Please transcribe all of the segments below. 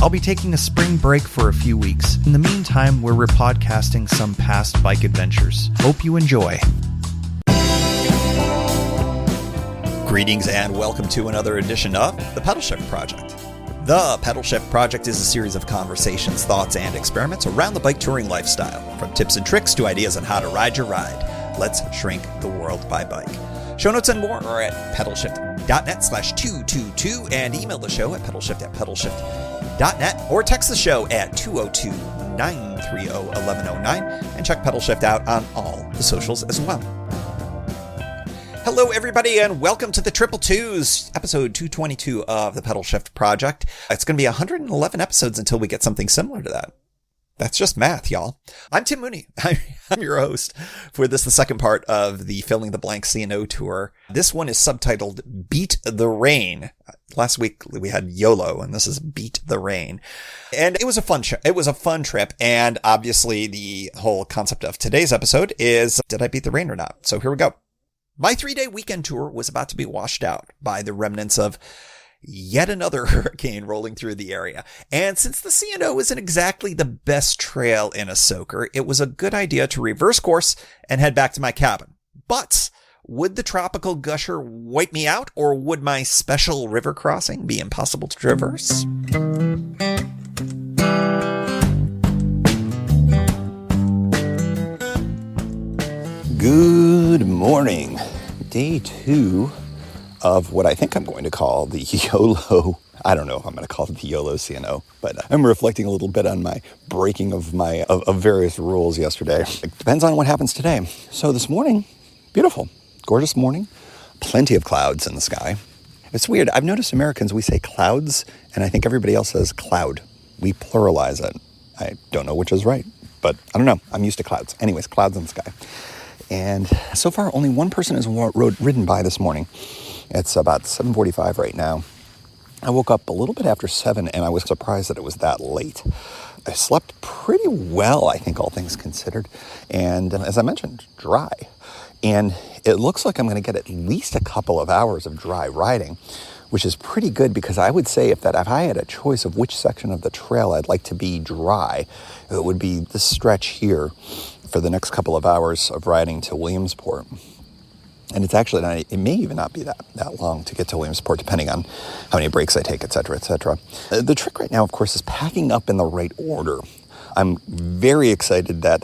I'll be taking a spring break for a few weeks. In the meantime, we're repodcasting some past bike adventures. Hope you enjoy. Greetings and welcome to another edition of The Pedal Shift Project. The Pedal Shift Project is a series of conversations, thoughts, and experiments around the bike touring lifestyle. From tips and tricks to ideas on how to ride your ride. Let's shrink the world by bike. Show notes and more are at pedalshift.net/222 and email the show at pedalshift@pedalshift.net or text the show at 202-930-1109 and check Pedal Shift out on all the socials as well. Hello, everybody, and welcome to the Triple Twos, episode 222 of the Pedal Shift Project. It's going to be 111 episodes until we get something similar to that. That's just math, y'all. I'm Tim Mooney. I'm your host for this, the second part of the Filling the Blank C&O tour. This one is subtitled Beat the Rain. Last week we had YOLO, and this is Beat the Rain. And it was a fun it was a fun trip, and obviously the whole concept of today's episode is, did I beat the rain or not? So here we go. My 3-day weekend tour was about to be washed out by the remnants of yet another hurricane rolling through the area. And since the C&O isn't exactly the best trail in a soaker, it was a good idea to reverse course and head back to my cabin. But would the tropical gusher wipe me out, or would my special river crossing be impossible to traverse? Good morning. Day 2 of what I think I'm going to call the YOLO. I don't know if I'm going to call it the YOLO C&O, but I'm reflecting a little bit on my breaking of various rules yesterday. It depends on what happens today. So this morning, beautiful, gorgeous morning, plenty of clouds in the sky. It's weird. I've noticed Americans, we say clouds, and I think everybody else says cloud. We pluralize it. I don't know which is right, but I don't know. I'm used to clouds. Anyways, clouds in the sky. And so far, only one person has ridden by this morning. It's about 7:45 right now. I woke up a little bit after 7, and I was surprised that it was that late. I slept pretty well, I think, all things considered. And as I mentioned, dry. And it looks like I'm going to get at least a couple of hours of dry riding, which is pretty good, because I would say if I had a choice of which section of the trail I'd like to be dry, it would be this stretch here for the next couple of hours of riding to Williamsport. And it's actually not, it may even not be that long to get to Williamsport, depending on how many breaks I take, et cetera, et cetera. The trick right now, of course, is packing up in the right order. I'm very excited that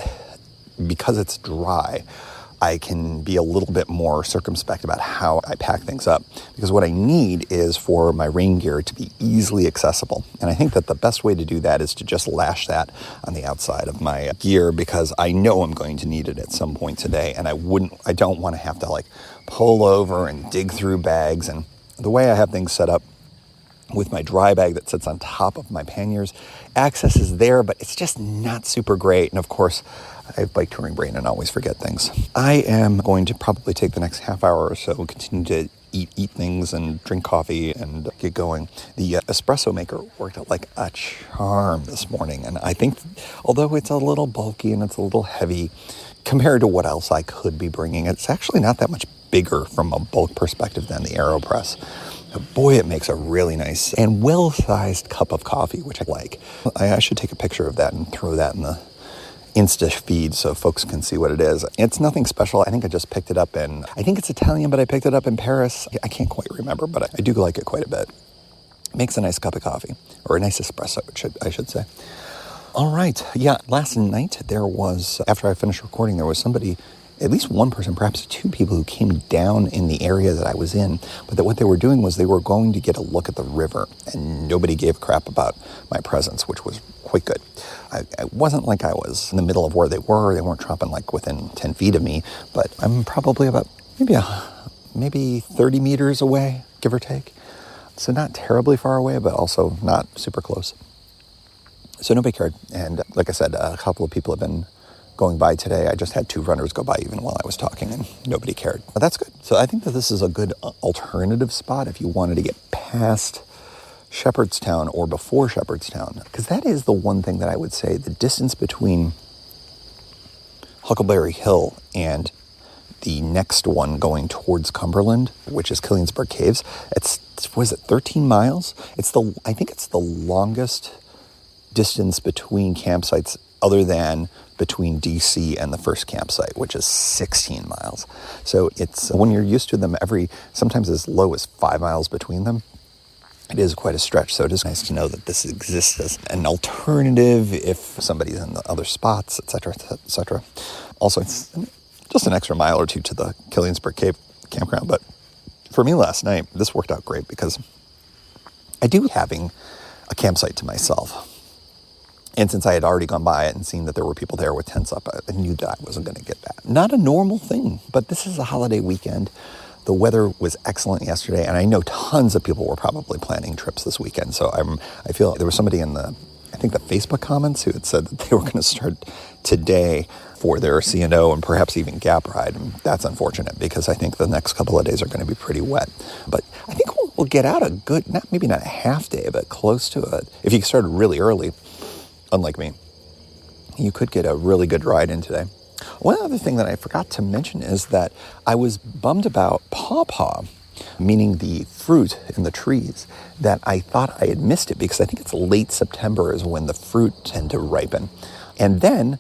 because it's dry, I can be a little bit more circumspect about how I pack things up, because what I need is for my rain gear to be easily accessible. And I think that the best way to do that is to just lash that on the outside of my gear, because I know I'm going to need it at some point today, and I don't want to have to pull over and dig through bags. And the way I have things set up with my dry bag that sits on top of my panniers, access is there, but it's just not super great. And of course, I have bike touring brain and always forget things. I am going to probably take the next half hour or so and continue to eat things and drink coffee and get going. The espresso maker worked out like a charm this morning. And I think, although it's a little bulky and it's a little heavy compared to what else I could be bringing, it's actually not that much bigger from a bulk perspective than the AeroPress. Boy, it makes a really nice and well-sized cup of coffee, which I like. I should take a picture of that and throw that in the Insta feed so folks can see what it is. It's nothing special. I think I just picked it up I think it's Italian, but I picked it up in Paris. I can't quite remember, but I do like it quite a bit. It makes a nice cup of coffee, or a nice espresso, I should say. All right. Yeah, last night there was, after I finished recording, there was somebody, at least one person, perhaps two people, who came down in the area that I was in, but that what they were doing was they were going to get a look at the river, and nobody gave a crap about my presence, which was quite good. It wasn't like I was in the middle of where they were. They weren't dropping within 10 feet of me, but I'm probably about maybe 30 meters away, give or take. So not terribly far away, but also not super close. So nobody cared. And like I said, a couple of people have been going by today. I just had 2 runners go by even while I was talking, and nobody cared. But that's good. So I think that this is a good alternative spot if you wanted to get past Shepherdstown or before Shepherdstown, because that is the one thing that I would say, the distance between Huckleberry Hill and the next one going towards Cumberland, which is Killiansburg Caves, it's 13 miles? I think it's the longest distance between campsites other than between DC and the first campsite, which is 16 miles. So it's, when you're used to them sometimes as low as 5 miles between them, it is quite a stretch. So it is nice to know that this exists as an alternative if somebody's in the other spots, etc., etc. Also, it's just an extra mile or two to the Killiansburg Cave campground. But for me last night, this worked out great because I do having a campsite to myself. And since I had already gone by it and seen that there were people there with tents up, I knew that I wasn't going to get that. Not a normal thing, but this is a holiday weekend. The weather was excellent yesterday, and I know tons of people were probably planning trips this weekend. So I feel there was somebody in the Facebook comments who had said that they were going to start today for their C&O and perhaps even Gap ride. And that's unfortunate because I think the next couple of days are going to be pretty wet. But I think we'll get out a good, maybe not a half day, but close to it. If you started really early, unlike me, you could get a really good ride in today. One other thing that I forgot to mention is that I was bummed about pawpaw, meaning the fruit in the trees, that I thought I had missed it because I think it's late September is when the fruit tend to ripen. And then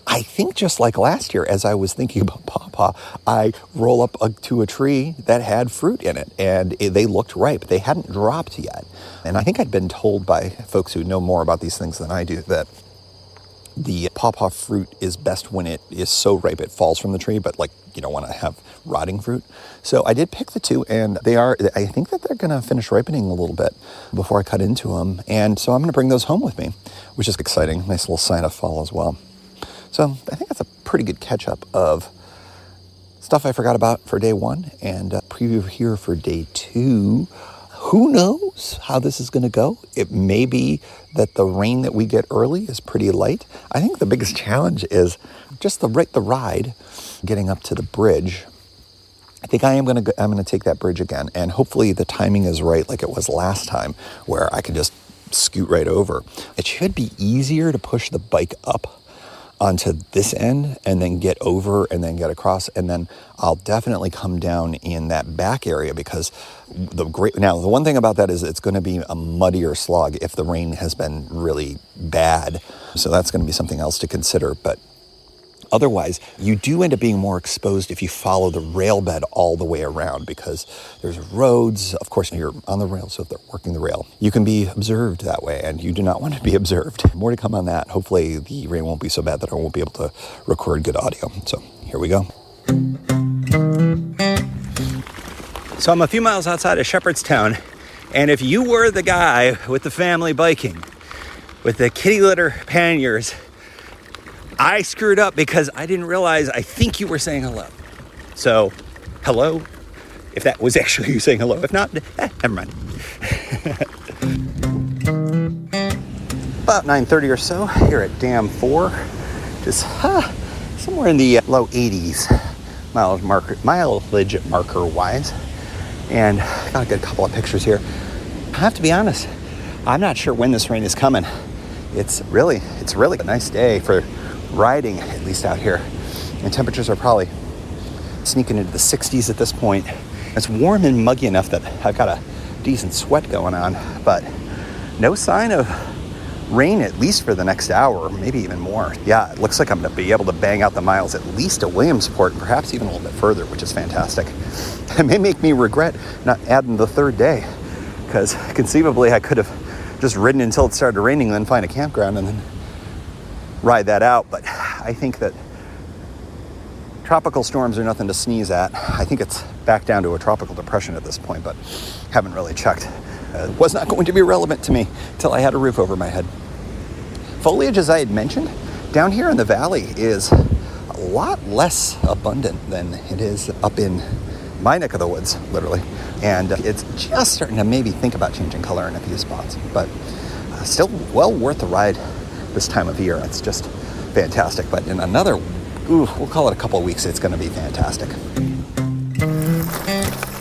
I think just like last year, as I was thinking about pawpaw, I roll up to a tree that had fruit in it, and they looked ripe. They hadn't dropped yet. And I think I'd been told by folks who know more about these things than I do that the pawpaw fruit is best when it is so ripe it falls from the tree, but like you don't want to have rotting fruit. So I did pick the two, and I think that they're going to finish ripening a little bit before I cut into them. And so I'm going to bring those home with me, which is exciting. Nice little sign of fall as well. So I think that's a pretty good catch-up of stuff I forgot about for day one and a preview here for day two. Who knows how this is going to go? It may be that the rain that we get early is pretty light. I think the biggest challenge is just the ride, getting up to the bridge. I think I'm going to take that bridge again, and hopefully the timing is right like it was last time where I can just scoot right over. It should be easier to push the bike up onto this end and then get over and then get across, and then I'll definitely come down in that back area because the one thing about that is it's going to be a muddier slog if the rain has been really bad, so that's going to be something else to consider. But otherwise, you do end up being more exposed if you follow the rail bed all the way around because there's roads. Of course, you're on the rail, so if they're working the rail, you can be observed that way, and you do not want to be observed. More to come on that. Hopefully, the rain won't be so bad that I won't be able to record good audio. So here we go. So I'm a few miles outside of Shepherdstown, and if you were the guy with the family biking, with the kitty litter panniers, I screwed up because I didn't realize, I think you were saying hello. So, hello, if that was actually you saying hello. If not, never mind. About 9:30 or so here at Dam 4, just somewhere in the low 80s mileage marker wise. And got a good couple of pictures here. I have to be honest, I'm not sure when this rain is coming. It's really a nice day for riding, at least out here. And temperatures are probably sneaking into the 60s at this point. It's warm and muggy enough that I've got a decent sweat going on, but no sign of rain, at least for the next hour, or maybe even more. Yeah, it looks like I'm going to be able to bang out the miles at least to Williamsport, and perhaps even a little bit further, which is fantastic. It may make me regret not adding the third day, because conceivably I could have just ridden until it started raining, then find a campground and then ride that out. But I think that tropical storms are nothing to sneeze at. I think it's back down to a tropical depression at this point, but haven't really checked. It was not going to be relevant to me until I had a roof over my head. Foliage, as I had mentioned, down here in the valley is a lot less abundant than it is up in my neck of the woods, literally. And it's just starting to maybe think about changing color in a few spots, but still well worth the ride this time of year. It's just fantastic. But in another, we'll call it a couple of weeks, it's going to be fantastic.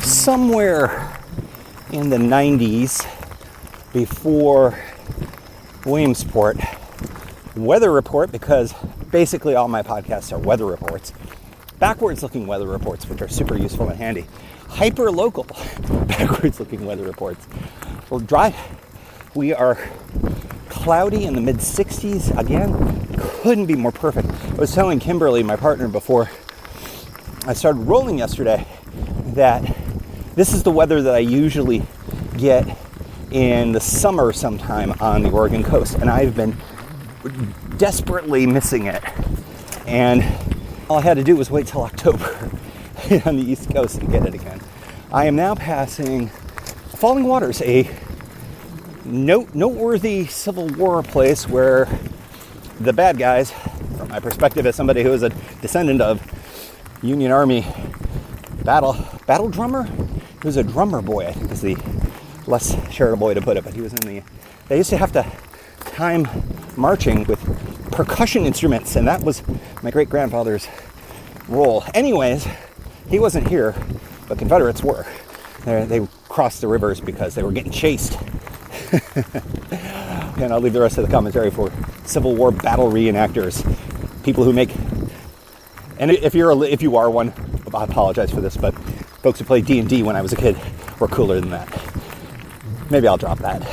Somewhere in the 90s before Williamsport, weather report, because basically all my podcasts are weather reports, backwards looking weather reports, which are super useful and handy, hyper local backwards looking weather reports. Well, we are cloudy in the mid-60s. Again, couldn't be more perfect. I was telling Kimberly, my partner, before I started rolling yesterday, that this is the weather that I usually get in the summer sometime on the Oregon coast, and I've been desperately missing it. And all I had to do was wait till October on the East Coast to get it again. I am now passing Falling Waters, a noteworthy Civil War place where the bad guys, from my perspective as somebody who is a descendant of Union Army battle drummer, he was a drummer boy, I think is the less charitable way to put it, but he was they used to have to time marching with percussion instruments, and that was my great-grandfather's role. Anyways, he wasn't here, but Confederates were. They crossed the rivers because they were getting chased. And I'll leave the rest of the commentary for Civil War battle reenactors, people who make, and if you are one, I apologize for this, but folks who played D&D when I was a kid were cooler than that. Maybe I'll drop that.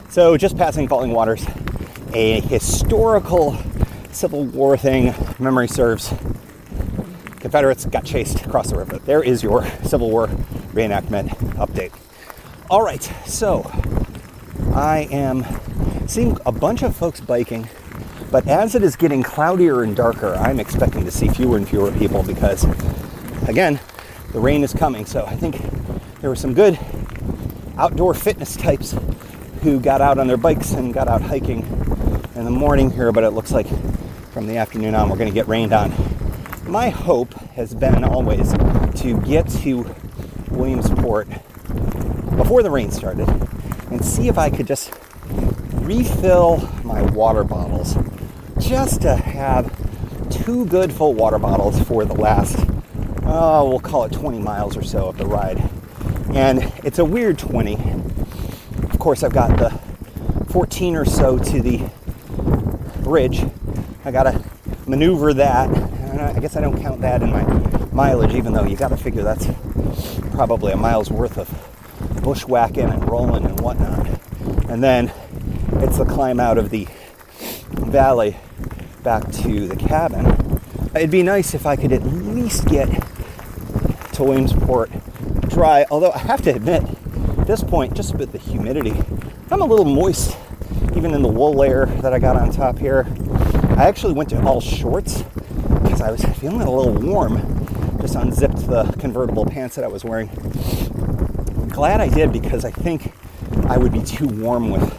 So just passing Falling Waters, a historical Civil War thing. Memory serves, Confederates got chased across the river. There is your Civil War reenactment update. All right, so I am seeing a bunch of folks biking, but as it is getting cloudier and darker, I'm expecting to see fewer and fewer people because, again, the rain is coming. So I think there were some good outdoor fitness types who got out on their bikes and got out hiking in the morning here, but it looks like from the afternoon on we're going to get rained on. My hope has been always to get to Williamsport before the rain started and see if I could just refill my water bottles, just to have 2 good full water bottles for the last, we'll call it 20 miles or so of the ride. And it's a weird 20. Of course, I've got the 14 or so to the bridge. I gotta maneuver that, and I guess I don't count that in my mileage, even though you gotta figure that's probably a mile's worth of bushwhacking and rolling and whatnot. And then it's the climb out of the valley back to the cabin. It'd be nice if I could at least get to Williamsport dry, although I have to admit, at this point, just with the humidity, I'm a little moist, even in the wool layer that I got on top here. I actually went to all shorts because I was feeling a little warm. Just unzipped the convertible pants that I was wearing. I'm glad I did because I think I would be too warm with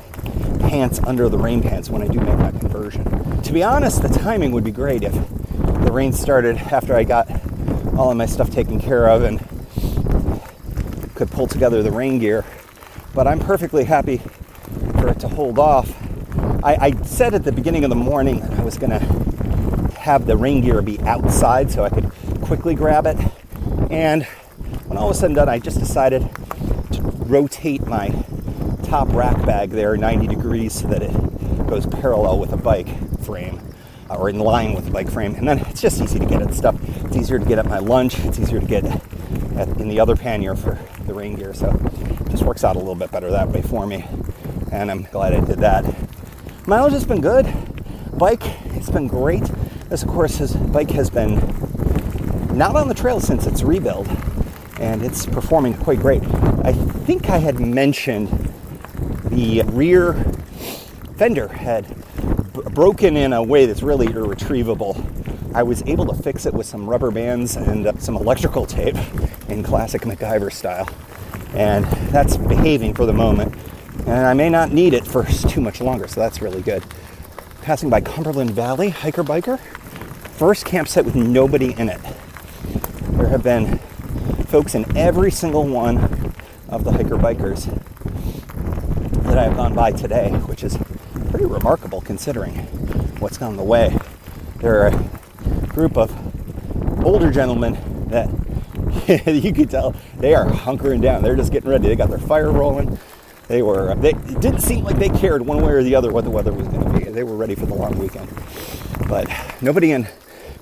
pants under the rain pants when I do make that conversion. To be honest, the timing would be great if the rain started after I got all of my stuff taken care of and could pull together the rain gear, but I'm perfectly happy for it to hold off. I said at the beginning of the morning that I was going to have the rain gear be outside so I could quickly grab it, and when all was said and done, I just decided to rotate my top rack bag there 90 degrees so that it goes parallel with the bike frame, or in line with the bike frame, and then it's just easy to get at stuff. It's easier to get at my lunch, it's easier to get in the other pannier for the rain gear, so it just works out a little bit better that way for me, and I'm glad I did that. Mileage has been good. Bike, it's been great. This, of course, bike has been not on the trail since its rebuild, and it's performing quite great. I think I had mentioned the rear fender had broken in a way that's really irretrievable. I was able to fix it with some rubber bands and some electrical tape in classic MacGyver style, and that's behaving for the moment, and I may not need it for too much longer, so that's really good. Passing by Cumberland Valley, hiker-biker, first campsite with nobody in it. There have been folks in every single one of the hiker-bikers that I have gone by today, which is pretty remarkable considering what's gone the way. There are a group of older gentlemen that you could tell they are hunkering down. They're just getting ready. They got their fire rolling. It didn't seem like they cared one way or the other what the weather was going to be. They were ready for the long weekend. But nobody in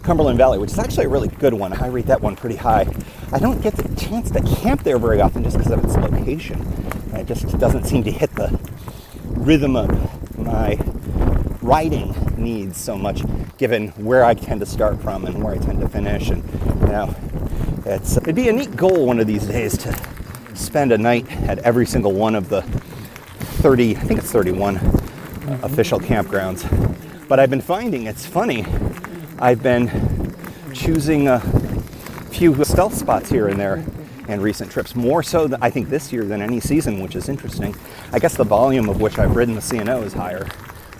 Cumberland Valley, which is actually a really good one. I rate that one pretty high. I don't get the chance to camp there very often just because of its location. It just doesn't seem to hit the rhythm of my riding needs so much, given where I tend to start from and where I tend to finish. And it'd be a neat goal one of these days to spend a night at every single one of the 30, I think it's 31 official campgrounds. But I've been finding it's funny. I've been choosing a few stealth spots here and there in recent trips, more so than I think this year than any season, which is interesting. I guess the volume of which I've ridden the C&O is higher,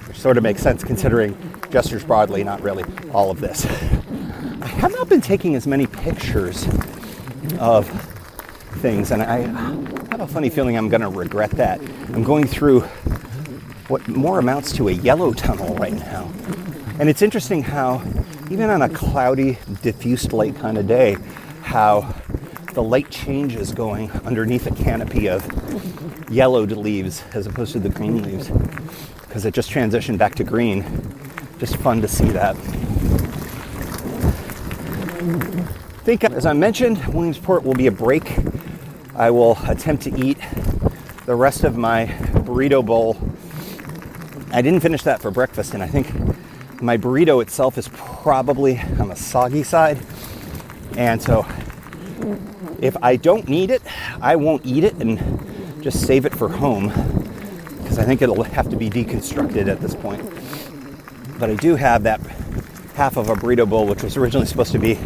which sort of makes sense considering gestures broadly, not really all of this. I have not been taking as many pictures of things, and I have a funny feeling I'm going to regret that. I'm going through what more amounts to a yellow tunnel right now. And it's interesting how, even on a cloudy, diffused light kind of day, how the light changes going underneath a canopy of yellowed leaves as opposed to the green leaves, because it just transitioned back to green. Just fun to see that. I think, as I mentioned, Williamsport will be a break. I will attempt to eat the rest of my burrito bowl. I didn't finish that for breakfast, and I think my burrito itself is probably on the soggy side. And so if I don't need it, I won't eat it and just save it for home, because I think it'll have to be deconstructed at this point. But I do have that half of a burrito bowl, which was originally supposed to be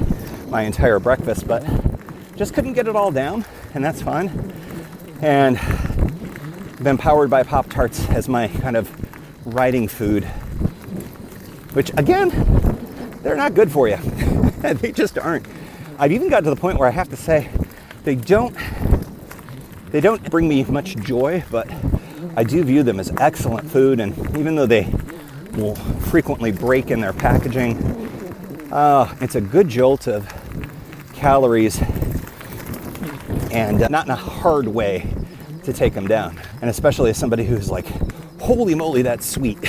my entire breakfast, but just couldn't get it all down, and that's fine. And been powered by Pop-Tarts as my kind of riding food, which again, they're not good for you. They just aren't. I've even got to the point where I have to say they don't bring me much joy, but I do view them as excellent food. And even though they will frequently break in their packaging, it's a good jolt of calories, and not in a hard way to take them down. And especially as somebody who's like, holy moly, that's sweet.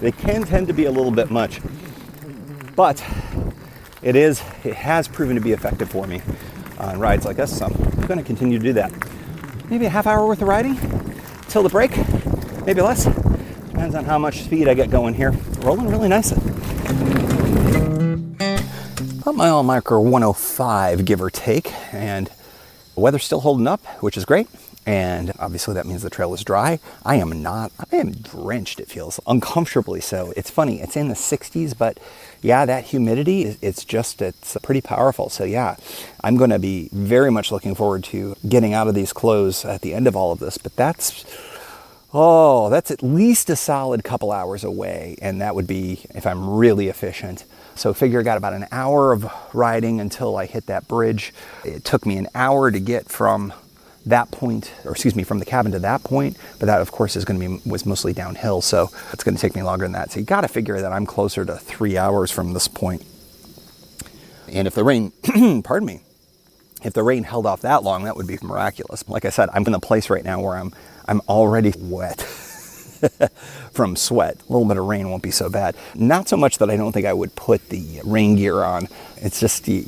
They can tend to be a little bit much, but it has proven to be effective for me on rides like this, so I'm going to continue to do that. Maybe a half hour worth of riding till the break, maybe less. Depends on how much speed I get going here. Rolling really nicely. About mile marker 105, give or take, and the weather's still holding up, which is great. And obviously that means the trail is dry. I am not. I am drenched, it feels uncomfortably so. It's funny, it's in the 60s, but yeah, that humidity, it's pretty powerful. So yeah, I'm going to be very much looking forward to getting out of these clothes at the end of all of this. But that's at least a solid couple hours away. And that would be if I'm really efficient. So figure I got about an hour of riding until I hit that bridge. It took me an hour to get from that point, from the cabin to that point, but that of course was mostly downhill, so it's going to take me longer than that. So you got to figure that I'm closer to 3 hours from this point. And if the rain, if the rain held off that long, that would be miraculous. Like I said, I'm in a place right now where I'm already wet from sweat. A little bit of rain won't be so bad. Not so much that I don't think I would put the rain gear on. It's just the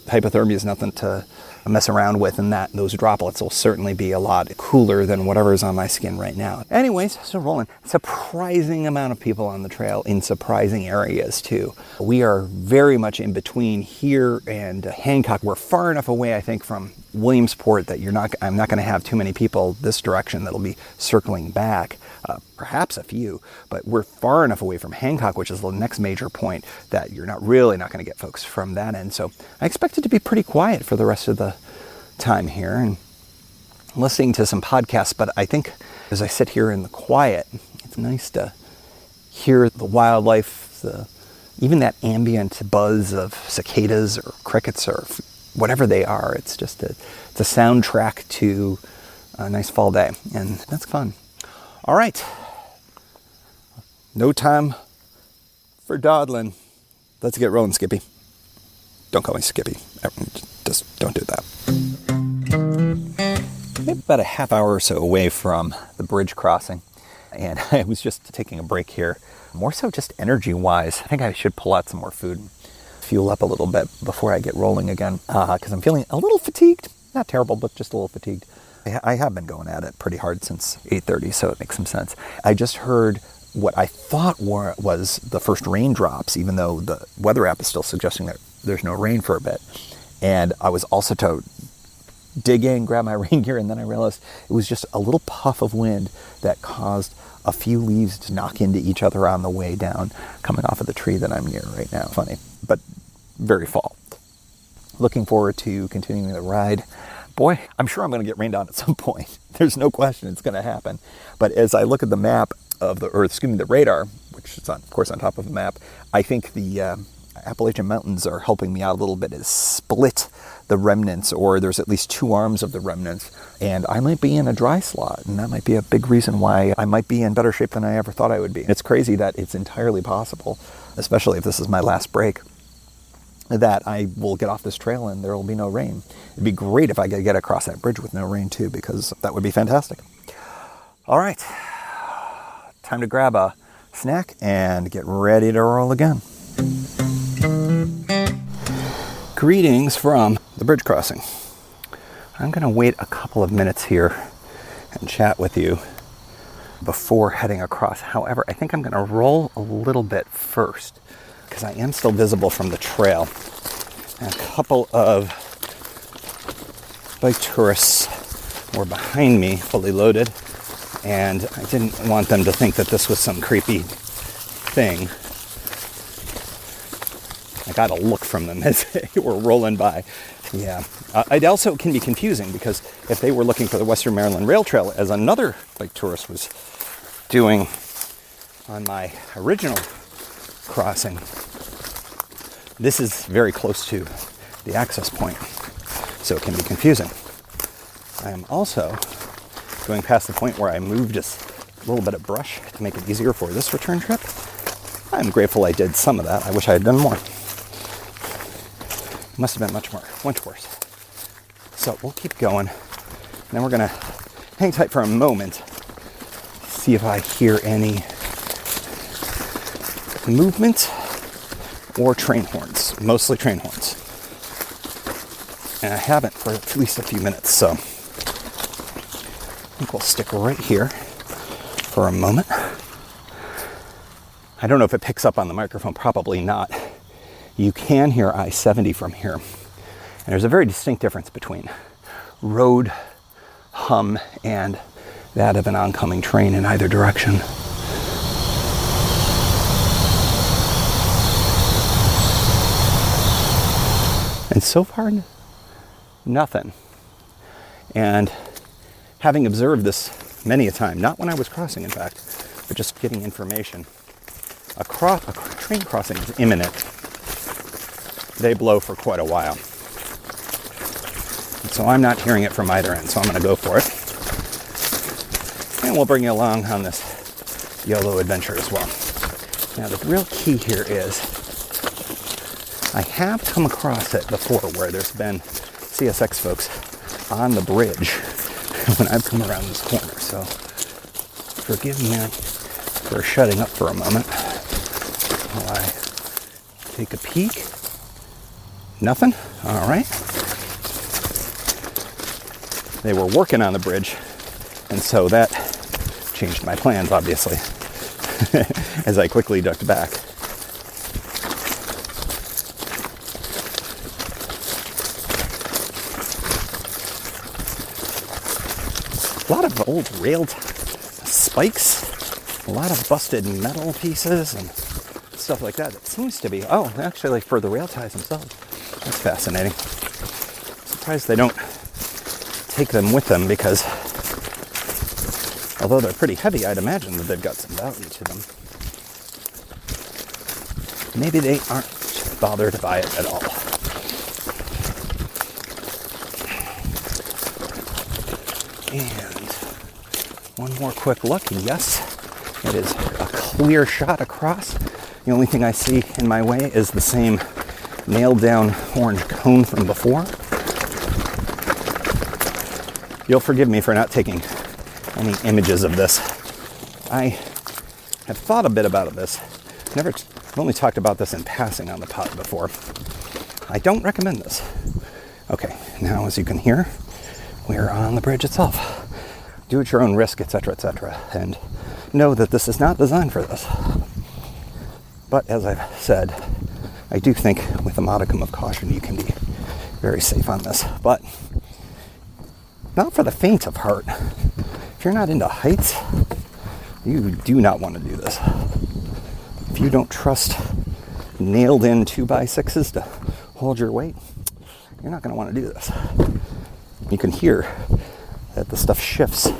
hypothermia is nothing to mess around with, and those droplets will certainly be a lot cooler than whatever's on my skin right now. Anyways, so rolling. Surprising amount of people on the trail in surprising areas too. We are very much in between here and Hancock. We're far enough away, I think, from Williamsport that I'm not going to have too many people this direction that'll be circling back. Perhaps a few, but we're far enough away from Hancock, which is the next major point, that you're not going to get folks from that end. So I expect it to be pretty quiet for the rest of the time here, and listening to some podcasts. But I think as I sit here in the quiet, it's nice to hear the wildlife, even that ambient buzz of cicadas or crickets or whatever they are. It's just it's a soundtrack to a nice fall day, and that's fun. All right, no time for dawdling. Let's get rolling, Skippy. Don't call me Skippy. Just don't do that. Maybe about a half hour or so away from the bridge crossing. And I was just taking a break here, more so just energy-wise. I think I should pull out some more food, fuel up a little bit before I get rolling again, because I'm feeling a little fatigued. Not terrible, but just a little fatigued. I have been going at it pretty hard since 8:30, so it makes some sense. I just heard what I thought was the first raindrops, even though the weather app is still suggesting that there's no rain for a bit. And I was also to dig in, grab my rain gear, and then I realized it was just a little puff of wind that caused a few leaves to knock into each other on the way down, coming off of the tree that I'm near right now. Funny, but very fall. Looking forward to continuing the ride. Boy, I'm sure I'm going to get rained on at some point. There's no question it's going to happen. But as I look at the map of the radar, which is of course on top of the map, I think the Appalachian Mountains are helping me out a little bit to split the remnants, or there's at least two arms of the remnants, and I might be in a dry slot, and that might be a big reason why I might be in better shape than I ever thought I would be. It's crazy that it's entirely possible, especially if this is my last break, that I will get off this trail and there will be no rain. It'd be great if I could get across that bridge with no rain too, because that would be fantastic. All right, time to grab a snack and get ready to roll again. Greetings from the bridge crossing. I'm going to wait a couple of minutes here and chat with you before heading across. However, I think I'm going to roll a little bit first because I am still visible from the trail. And a couple of bike tourists were behind me, fully loaded, and I didn't want them to think that this was some creepy thing. I got a look from them as they were rolling by. Yeah. It also can be confusing because if they were looking for the Western Maryland Rail Trail, as another bike tourist was doing on my original crossing, this is very close to the access point, so it can be confusing. I am also going past the point where I moved just a little bit of brush to make it easier for this return trip. I'm grateful I did some of that. I wish I had done more. Must have been much worse. So we'll keep going. And then we're gonna hang tight for a moment, see if I hear any movement or train horns, mostly train horns. And I haven't for at least a few minutes, so I think we'll stick right here for a moment. I don't know if it picks up on the microphone, probably not. You can hear I-70 from here. And there's a very distinct difference between road hum and that of an oncoming train in either direction. And so far, nothing. And having observed this many a time, not when I was crossing, in fact, but just getting information, a train crossing is imminent. They blow for quite a while. And so I'm not hearing it from either end, so I'm going to go for it. And we'll bring you along on this YOLO adventure as well. Now the real key here is, I have come across it before where there's been CSX folks on the bridge when I've come around this corner, so forgive me for shutting up for a moment while I take a peek. Nothing? All right. They were working on the bridge, and so that changed my plans, obviously, as I quickly ducked back. A lot of old rail spikes, a lot of busted metal pieces and stuff like that. It seems to be, actually like for the rail ties themselves. That's fascinating. Surprised they don't take them with them because although they're pretty heavy, I'd imagine that they've got some value to them. Maybe they aren't bothered by it at all. And one more quick look. Yes, it is a clear shot across. The only thing I see in my way is the same nailed down orange cone from before. You'll forgive me for not taking any images of this I have thought a bit about this. I've only talked about this in passing on the pod before. I don't recommend this. Okay, now as you can hear, we're on the bridge itself. Do at your own risk, etc., etc. And know that this is not designed for this. But as I've said, I do think with a modicum of caution you can be very safe on this. But not for the faint of heart. If you're not into heights, you do not want to do this. If you don't trust nailed in 2x6s to hold your weight, you're not going to want to do this. You can hear that the stuff shifts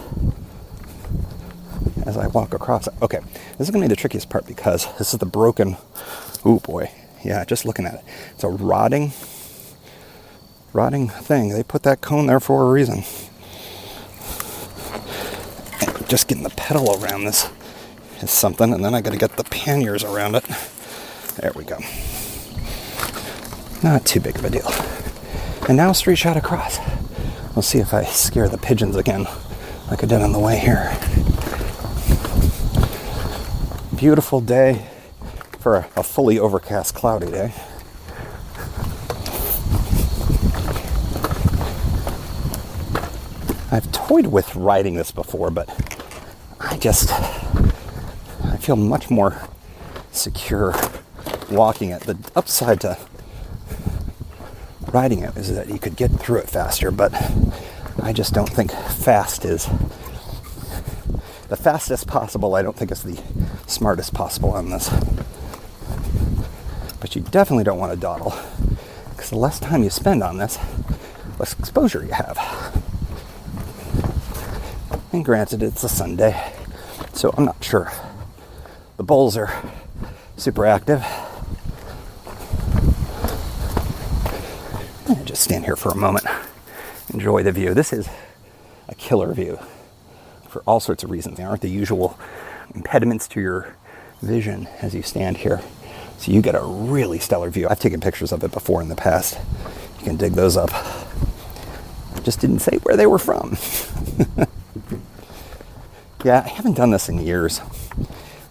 as I walk across it. Okay, this is going to be the trickiest part because this is the broken, oh boy, yeah, just looking at it. It's a rotting thing. They put that cone there for a reason. And just getting the pedal around this is something, and then I got to get the panniers around it. There we go. Not too big of a deal. And now a straight shot across. We'll see if I scare the pigeons again, like I did on the way here. Beautiful day for a fully overcast, cloudy day. I've toyed with riding this before, but I feel much more secure walking it. The upside to riding it is that you could get through it faster, but I just don't think fast is the fastest possible. I don't think it's the smartest possible on this. But you definitely don't want to dawdle, because the less time you spend on this, less exposure you have. And granted, it's a Sunday, so I'm not sure the bulls are super active. Just stand here for a moment, enjoy the view. This is a killer view for all sorts of reasons. There aren't the usual impediments to your vision as you stand here, so you get a really stellar view. I've taken pictures of it before in the past. You can dig those up. I just didn't say where they were from. Yeah, I haven't done this in years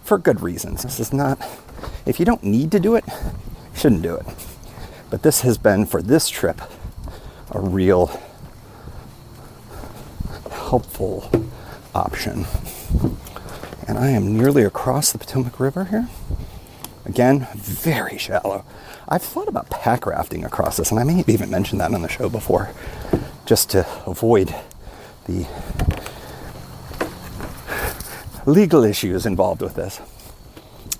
for good reasons. This is not, if you don't need to do it, you shouldn't do it. But this has been, for this trip, a real helpful option. And I am nearly across the Potomac River here. Again, very shallow. I've thought about pack rafting across this, and I may have even mentioned that on the show before, just to avoid the legal issues involved with this.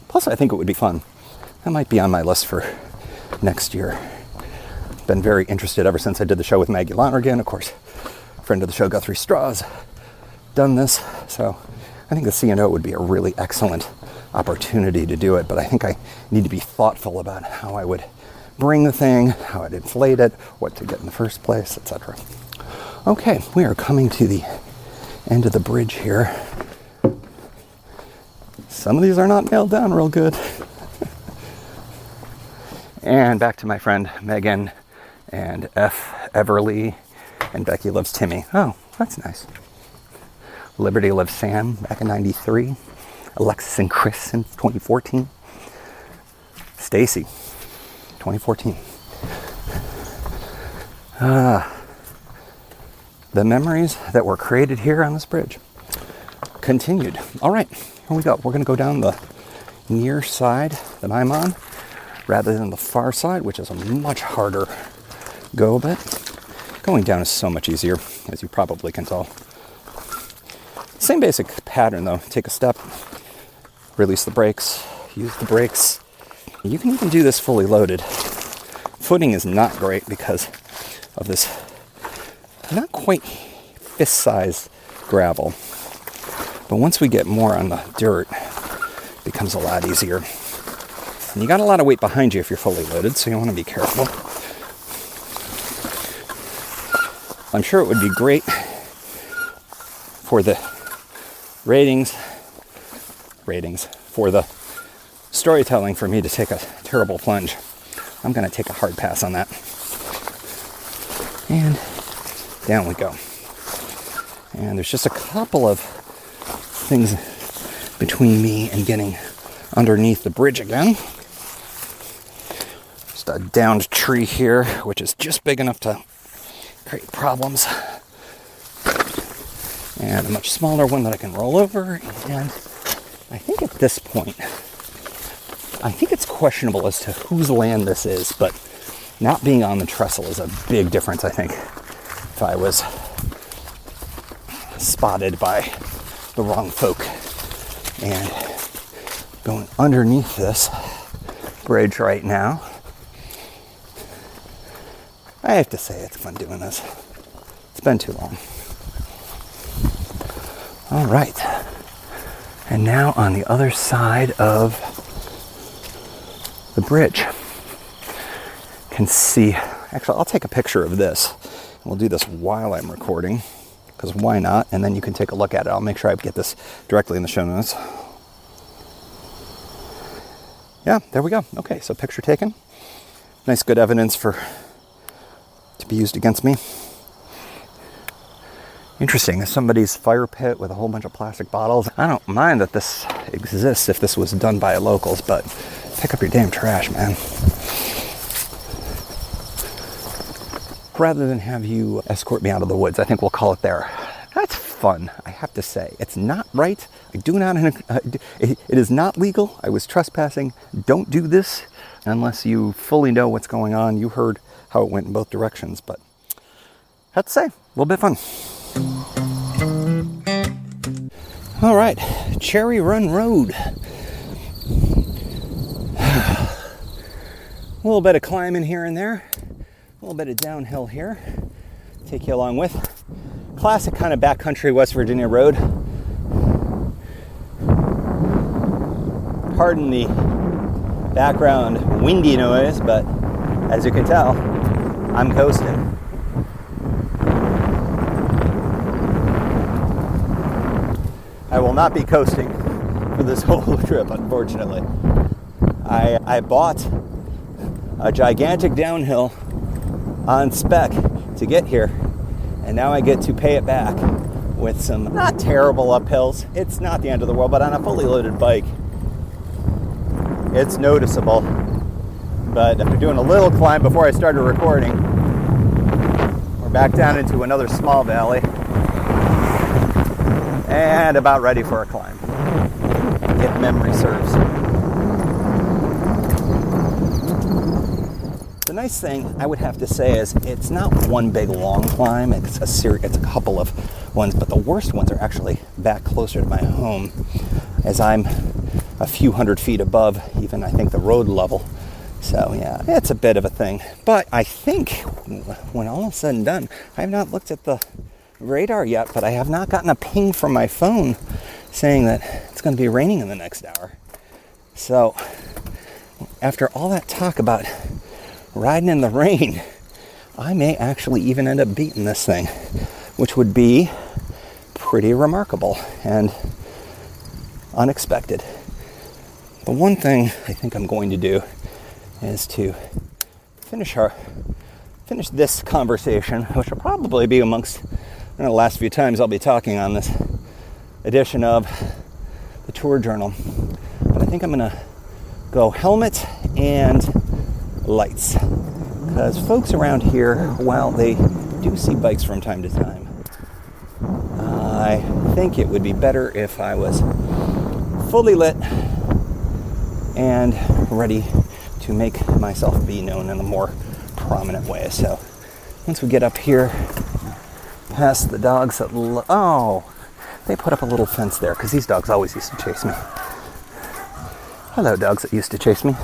Plus, I think it would be fun. That might be on my list for next year. Been very interested ever since I did the show with Maggie Lonergan. Of course, friend of the show, Guthrie Straws, done this. So I think the C&O would be a really excellent opportunity to do it. But I think I need to be thoughtful about how I would bring the thing, how I'd inflate it, what to get in the first place, etc. Okay, we are coming to the end of the bridge here. Some of these are not nailed down real good. And back to my friend Megan and F. Everly and Becky loves Timmy. Oh, that's nice. Liberty loves Sam back in 93. Alexis and Chris in 2014. Stacy, 2014. The memories that were created here on this bridge continued. All right, here we go. We're going to go down the near side that I'm on, rather than the far side, which is a much harder go, but going down is so much easier, as you probably can tell. Same basic pattern though. Take a step, release the brakes, use the brakes. You can even do this fully loaded. Footing is not great because of this not quite fist-sized gravel. But once we get more on the dirt, it becomes a lot easier. And you got a lot of weight behind you if you're fully loaded, so you want to be careful. I'm sure it would be great for the ratings, for the storytelling for me to take a terrible plunge. I'm going to take a hard pass on that. And down we go. And there's just a couple of things between me and getting underneath the bridge again. Just a downed tree here, which is just big enough to create problems. And a much smaller one that I can roll over. And I think at this point, I think it's questionable as to whose land this is, but not being on the trestle is a big difference, I think. If I was spotted by the wrong folk. And going underneath this bridge right now, I have to say it's fun doing this. It's been too long. All right. And now on the other side of the bridge, can see, actually I'll take a picture of this. We'll do this while I'm recording, because why not? And then you can take a look at it. I'll make sure I get this directly in the show notes. Yeah, there we go. Okay, so picture taken. Nice, good evidence to be used against me. Interesting, there's somebody's fire pit with a whole bunch of plastic bottles. I don't mind that this exists if this was done by locals, but pick up your damn trash, man. Rather than have you escort me out of the woods, I think we'll call it there. That's fun, I have to say. It's not right. It is not legal. I was trespassing. Don't do this unless you fully know what's going on. You heard how it went in both directions, but I have to say, a little bit fun. All right, Cherry Run Road. A little bit of climbing here and there, a little bit of downhill here. Take you along with. Classic kind of backcountry West Virginia road. Pardon the background windy noise, but as you can tell, I'm coasting. I will not be coasting for this whole trip, unfortunately. I bought a gigantic downhill on spec to get here, and now I get to pay it back with some not terrible uphills. It's not the end of the world, but on a fully loaded bike, it's noticeable. But after doing a little climb before I started recording, we're back down into another small valley and about ready for a climb, if memory serves. The nice thing I would have to say is it's not one big long climb. It's a couple of ones, but the worst ones are actually back closer to my home, as I'm a few hundred feet above even, I think, the road level. So yeah, it's a bit of a thing. But I think when all is said and done, I have not looked at the radar yet, but I have not gotten a ping from my phone saying that it's going to be raining in the next hour. So after all that talk about riding in the rain, I may actually even end up beating this thing, which would be pretty remarkable and unexpected. The one thing I think I'm going to do is to finish this conversation, which will probably be amongst the last few times I'll be talking on this edition of the tour journal. But I think I'm going to go helmet and lights, because folks around here, while they do see bikes from time to time, I think it would be better if I was fully lit and ready to make myself be known in a more prominent way. So once we get up here past the dogs that they put up a little fence there, because these dogs always used to chase me. Hello, dogs that used to chase me.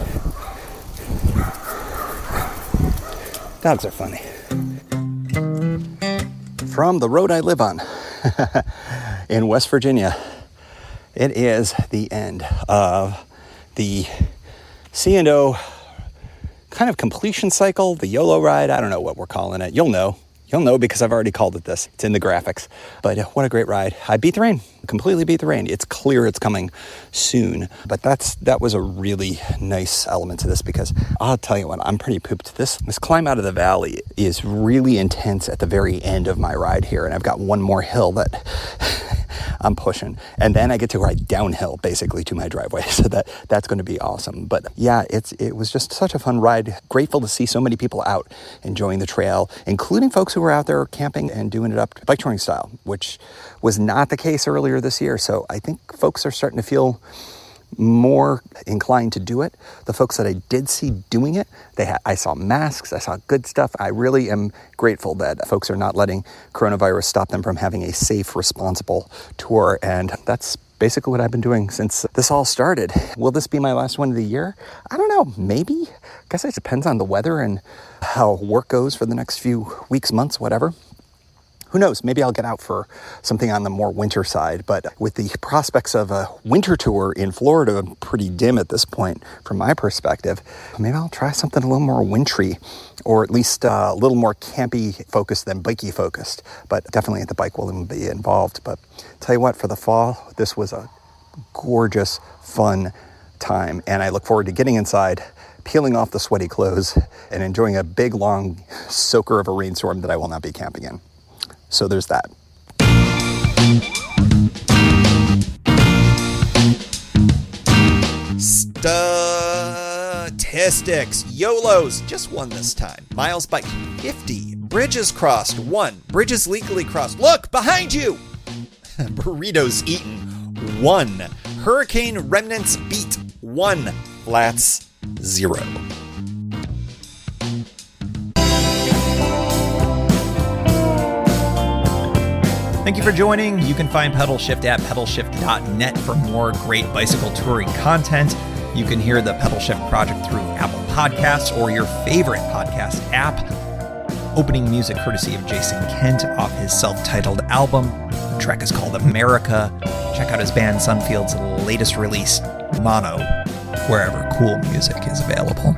Dogs are funny. From the road I live on in West Virginia, it is the end of the C&O kind of completion cycle, the YOLO ride. I don't know what we're calling it. You'll know because I've already called it this. It's in the graphics. But what a great ride. I beat the rain. Completely beat the rain. It's clear it's coming soon. But that was a really nice element to this, because I'll tell you what, I'm pretty pooped. This climb out of the valley is really intense at the very end of my ride here. And I've got one more hill that I'm pushing. And then I get to ride downhill basically to my driveway. So that's going to be awesome. But yeah, it was just such a fun ride. Grateful to see so many people out enjoying the trail, including folks who were out there camping and doing it up bike touring style, which was not the case earlier this year. So I think folks are starting to feel more inclined to do it. The folks that I did see doing it, I saw masks, I saw good stuff. I really am grateful that folks are not letting coronavirus stop them from having a safe, responsible tour. And that's basically what I've been doing since this all started. Will this be my last one of the year? I don't know, maybe. I guess it depends on the weather and how work goes for the next few weeks, months, whatever. Who knows? Maybe I'll get out for something on the more winter side. But with the prospects of a winter tour in Florida pretty dim at this point, from my perspective, maybe I'll try something a little more wintry, or at least a little more campy focused than bikey focused. But definitely the bike will be involved. But tell you what, for the fall, this was a gorgeous, fun time. And I look forward to getting inside, peeling off the sweaty clothes, and enjoying a big, long soaker of a rainstorm that I will not be camping in. So there's that. Statistics. YOLOs. Just one this time. Miles biked 50. Bridges crossed 1. Bridges legally crossed. Look, behind you! Burritos eaten 1. Hurricane remnants beat 1. Flats 0. Thank you for joining. You can find Pedal Shift at pedalshift.net for more great bicycle touring content. You can hear the Pedal Shift project through Apple Podcasts or your favorite podcast app. Opening music courtesy of Jason Kent off his self-titled album. The track is called America. Check out his band Sunfield's latest release, Mono, wherever cool music is available.